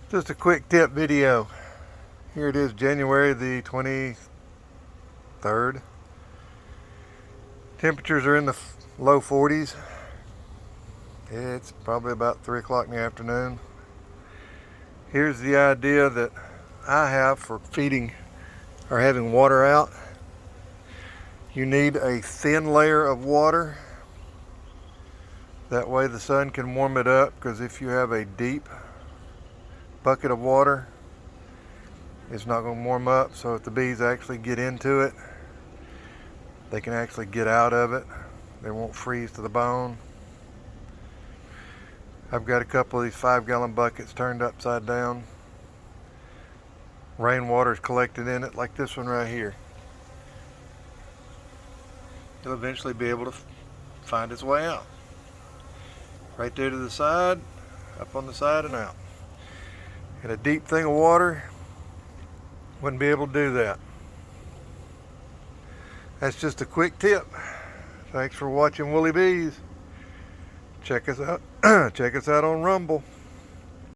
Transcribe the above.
Just a quick tip video. Here it is, January the 23rd. Temperatures are in the low 40s. It's probably about 3 o'clock in the afternoon. Here's the idea that I have for feeding or having water out. You need a thin layer of water. That way the sun can warm it up, because if you have a deep bucket of water, it's not going to warm up. So if the bees actually get into it, they can actually get out of it. They won't freeze to the bone. I've got a couple of these 5-gallon buckets turned upside down. Rainwater is collected in it, like this one right here. It'll eventually be able to find its way out. Right there to the side, up on the side and out. And a deep thing of water wouldn't be able to do that. That's just a quick tip. Thanks for watching Woolly Bees. Check us out. Check us out on Rumble.